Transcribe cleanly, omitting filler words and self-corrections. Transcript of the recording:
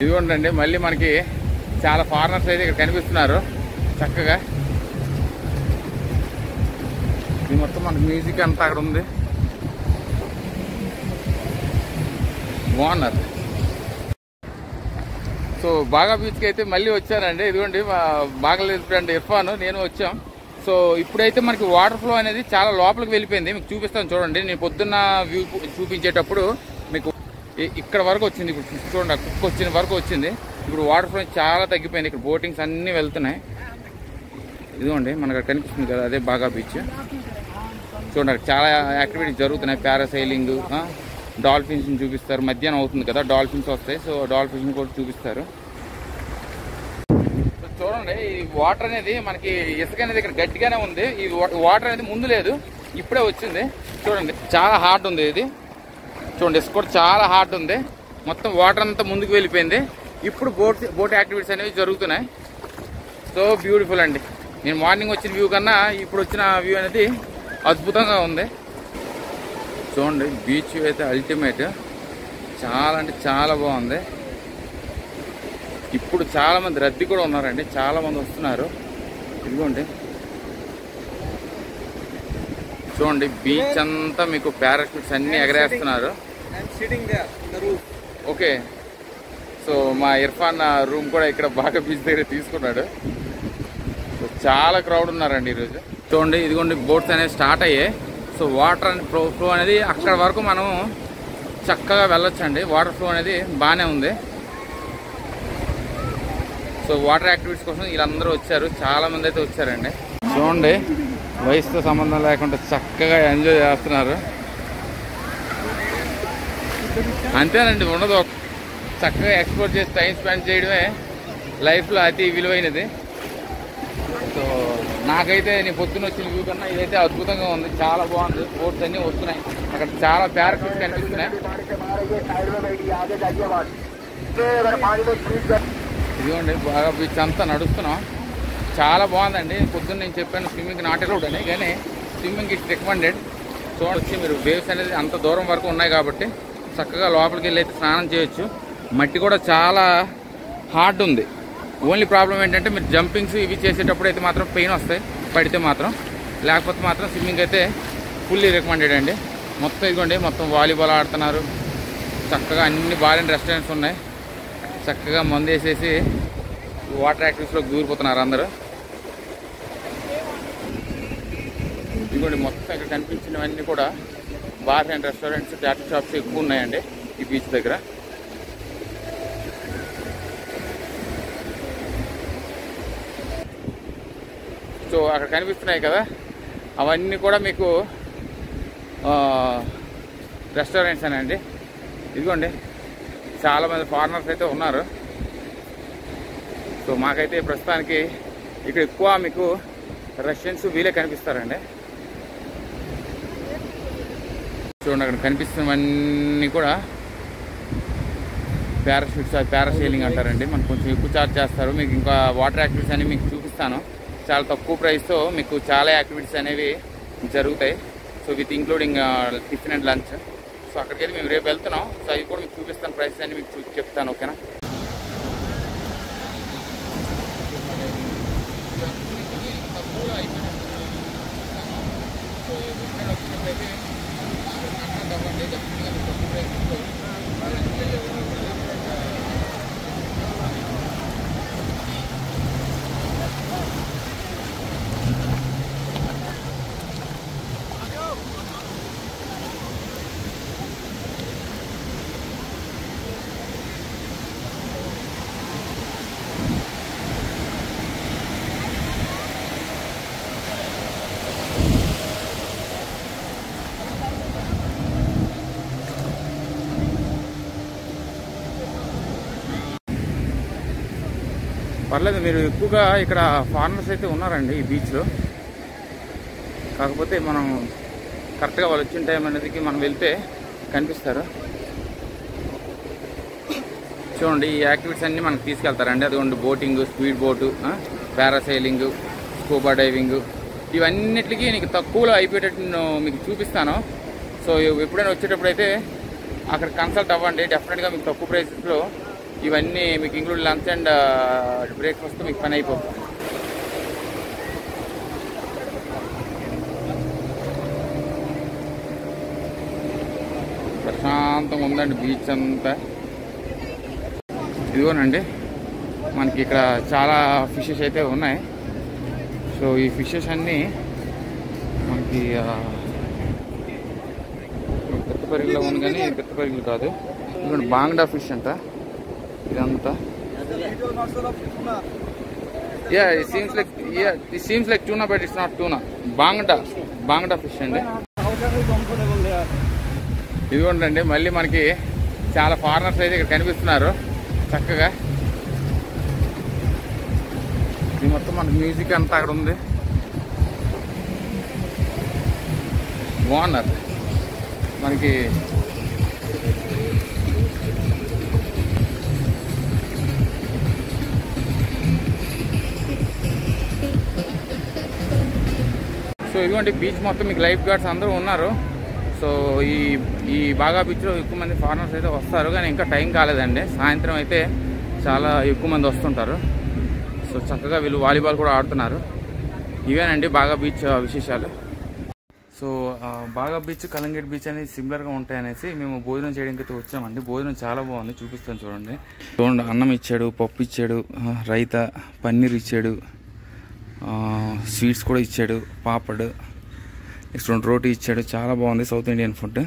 ఇదిగోండి మళ్ళీ మనకి చాలా ఫారినర్స్ అయితే ఇక్కడ కనిపిస్తున్నారు చక్కగా. ఇది మొత్తం మనకి మ్యూజిక్ అంతా అక్కడ ఉంది, బాగున్నారు. సో బాగా బీచ్కి అయితే మళ్ళీ వచ్చానండి. ఇదిగోండి బాగా ఫ్రెండ్ ఇర్ఫాన్ నేను వచ్చాం. సో ఇప్పుడైతే మనకి వాటర్ ఫ్లో అనేది చాలా లోపలికి వెళ్ళిపోయింది. మీకు చూపిస్తాను చూడండి. నేను పొద్దున్న వ్యూ చూపించేటప్పుడు మీకు ఇక్కడ వరకు వచ్చింది, ఇప్పుడు చూడండి కుక్క వచ్చిన వరకు వచ్చింది. ఇప్పుడు వాటర్ ఫ్లో చాలా తగ్గిపోయింది. ఇక్కడ బోటింగ్స్ అన్నీ వెళ్తున్నాయి. ఇదిగోండి మనకు అక్కడ కనిపిస్తుంది కదా, అదే బాగా బీచ్. చూడండి చాలా యాక్టివిటీస్ జరుగుతున్నాయి. పారాసైలింగ్, డాల్ఫిన్స్ చూపిస్తారు. మధ్యాహ్నం అవుతుంది కదా, డాల్ఫిన్స్ వస్తాయి. సో డాల్ఫిన్స్ కూడా చూపిస్తారు. చూడండి ఈ వాటర్ అనేది మనకి ఇసుక అనేది ఇక్కడ గట్టిగానే ఉంది. ఈ వాటర్ అనేది ముందు లేదు, ఇప్పుడే వచ్చింది. చూడండి చాలా హార్డ్ ఉంది ఇది. చూడండి ఇసుక కూడా చాలా హార్డ్ ఉంది. మొత్తం వాటర్ అంతా ముందుకు వెళ్ళిపోయింది. ఇప్పుడు బోట్ యాక్టివిటీస్ అనేవి జరుగుతున్నాయి. సో బ్యూటిఫుల్ అండి. నేను మార్నింగ్ వచ్చిన వ్యూ కన్నా ఇప్పుడు వచ్చిన వ్యూ అనేది అద్భుతంగా ఉంది. చూడండి బీచ్ అయితే అల్టిమేట్, చాలా అంటే చాలా బాగుంది. ఇప్పుడు చాలా మంది రద్దీ కూడా ఉన్నారండి, చాలా మంది వస్తున్నారు. ఇదిగోండి చూడండి బీచ్ అంతా మీకు పారాషూట్స్ అన్ని ఎగరేస్తున్నారు. ఓకే, సో మా ఇర్ఫాన్ రూమ్ కూడా ఇక్కడ బాగా బీచ్ దగ్గర తీసుకున్నాడు. సో చాలా క్రౌడ్ ఉన్నారండి ఈరోజు. చూడండి ఇదిగోండి బోట్స్ అనేవి స్టార్ట్ అయ్యాయి. సో వాటర్ అనేది ఫ్లో అనేది అక్కడ వరకు మనం చక్కగా వెళ్ళొచ్చండి. వాటర్ ఫ్లో అనేది బాగానే ఉంది. సో వాటర్ యాక్టివిటీస్ కోసం వీళ్ళందరూ వచ్చారు, చాలా మంది అయితే వచ్చారండి. చూడండి వయసుతో సంబంధం లేకుండా చక్కగా ఎంజాయ్ చేస్తున్నారు. అంతేనండి, ఉండదు. చక్కగా ఎక్స్ప్లోర్ చేసి టైం స్పెండ్ చేయడమే లైఫ్లో అతి విలువైనది. సో నాకైతే నేను పొద్దున్న వచ్చిన వ్యూ కన్నా ఇదైతే అద్భుతంగా ఉంది, చాలా బాగుంది. బోట్స్ అన్నీ వస్తున్నాయి, అక్కడ చాలా ప్యారాషూట్స్ కనిపిస్తున్నాయి. ఇదిగోండి బాగా బీచ్ అంతా నడుస్తున్నాం, చాలా బాగుందండి. పొద్దున్న నేను చెప్పాను స్విమ్మింగ్ నాట్ అలౌడ్ అని, కానీ స్విమ్మింగ్ ఇట్స్ రికమెండెడ్. చూడొచ్చి మీరు వేవ్స్ అనేది అంత దూరం వరకు ఉన్నాయి కాబట్టి చక్కగా లోపలికి వెళ్ళి అయితే స్నానం చేయొచ్చు. మట్టి కూడా చాలా హార్డ్ ఉంది. ఓన్లీ ప్రాబ్లం ఏంటంటే మీరు జంపింగ్స్ ఇవి చేసేటప్పుడు అయితే మాత్రం పెయిన్ వస్తాయి పడితే మాత్రం, లేకపోతే మాత్రం స్విమ్మింగ్ అయితే ఫుల్లీ రికమెండెడ్ అండి. మొత్తం ఇదిగోండి మొత్తం వాలీబాల్ ఆడుతున్నారు. చక్కగా అన్ని బార్ అండ్ రెస్టారెంట్స్ ఉన్నాయి. చక్కగా మందు వేసేసి వాటర్ యాక్టివిటీస్లో దూరిపోతున్నారు అందరూ. ఇదిగోండి మొత్తం ఇక్కడ కనిపించినవన్నీ కూడా bar and restaurants, tattoo shops ఎక్కువ ఉన్నాయండి ఈ బీచ్ దగ్గర. సో అక్కడ కనిపిస్తున్నాయి కదా, అవన్నీ కూడా మీకు రెస్టారెంట్స్ అనండి. ఇదిగోండి చాలామంది ఫారినర్స్ అయితే ఉన్నారు. సో మాకైతే ప్రస్తుతానికి ఇక్కడ ఎక్కువ మీకు రష్యన్స్ వీళ్ళే కనిపిస్తారండి. చూడండి అక్కడ కనిపిస్తున్నవన్నీ కూడా పారాషూట్స్, పారాసైలింగ్ అంటారండి. మనకు కొంచెం ఎక్కువ ఛార్జ్ చేస్తారు. మీకు ఇంకా వాటర్ యాక్టివిటీస్ అని మీకు చూపిస్తాను. చాలా తక్కువ ప్రైస్తో మీకు చాలా యాక్టివిటీస్ అనేవి జరుగుతాయి. So with including tiffin and lunch. So అక్కడికి వెళ్ళి మేము రేపు వెళ్తున్నాం. సో అవి కూడా మీకు చూపిస్తాను, ప్రైస్ అని మీకు చెప్తాను. ఓకేనా? పర్లేదు, మీరు ఎక్కువగా ఇక్కడ ఫారినర్స్ అయితే ఉన్నారండి ఈ బీచ్లో. కాకపోతే మనం కరెక్ట్గా వాళ్ళు వచ్చిన టైం అనేది మనం వెళ్తే కనిపిస్తారు. చూడండి ఈ యాక్టివిటీస్ అన్నీ మనకు తీసుకెళ్తారండి. అదిగోండి boating, speed boat, parasailing, scuba diving, ఇవన్నిటికీ నీకు తక్కువలో అయిపోయేటట్టు నేను మీకు చూపిస్తాను. సో ఎప్పుడైనా వచ్చేటప్పుడు అయితే అక్కడ కన్సల్ట్ అవ్వండి. డెఫినెట్గా మీకు తక్కువ ప్రైసెస్లో ఇవన్నీ మీకు ఇంక్లూడ్ లంచ్ అండ్ బ్రేక్ఫాస్ట్ మీకు పని అయిపోతుంది. ప్రశాంతంగా ఉందండి బీచ్ అంతా. ఇదిగోనండి మనకి ఇక్కడ చాలా ఫిషెస్ అయితే ఉన్నాయి. సో ఈ ఫిషెస్ అన్నీ మనకి పెద్దపరిగిలో ఉంది, కానీ పెద్దపరిగిలు కాదు. ఇదిగోండి బాంగ్డా ఫిష్ అంట ఇదంతా. it seems like tuna, but it's not tuna. Bangda fish అండి. ఇదిగోండి మళ్ళీ మనకి చాలా ఫారినర్స్ అయితే ఇక్కడ కనిపిస్తున్నారు చక్కగా. ఇది మొత్తం మనకి మ్యూజిక్ అంతా అక్కడ ఉంది, బాగున్నారు మనకి. సో ఇదిగోండి బీచ్ మొత్తం మీకు లైఫ్ గార్డ్స్ అందరూ ఉన్నారు. సో ఈ బాగా బీచ్లో ఎక్కువ మంది ఫారినర్స్ అయితే వస్తారు, కానీ ఇంకా టైం కాలేదండి. సాయంత్రం అయితే చాలా ఎక్కువ మంది వస్తుంటారు. సో చక్కగా వీళ్ళు వాలీబాల్ కూడా ఆడుతున్నారు. ఇవేనండి బాగా బీచ్ విశేషాలు. సో బాగా బీచ్ కలంగేట్ బీచ్ అనేది సిమిలర్గా ఉంటాయనేసి మేము భోజనం చేయడానికి అయితే వచ్చామండి. భోజనం చాలా బాగుంది, చూపిస్తాను చూడండి. అన్నం ఇచ్చాడు, పప్పు ఇచ్చాడు, రైతా, పన్నీర్ ఇచ్చాడు, స్వీట్స్ కూడా ఇచ్చాడు, పాపడ్, నెక్స్ట్ 2 రోటీ ఇచ్చాడు. చాలా బాగుంది సౌత్ ఇండియన్ ఫుడ్.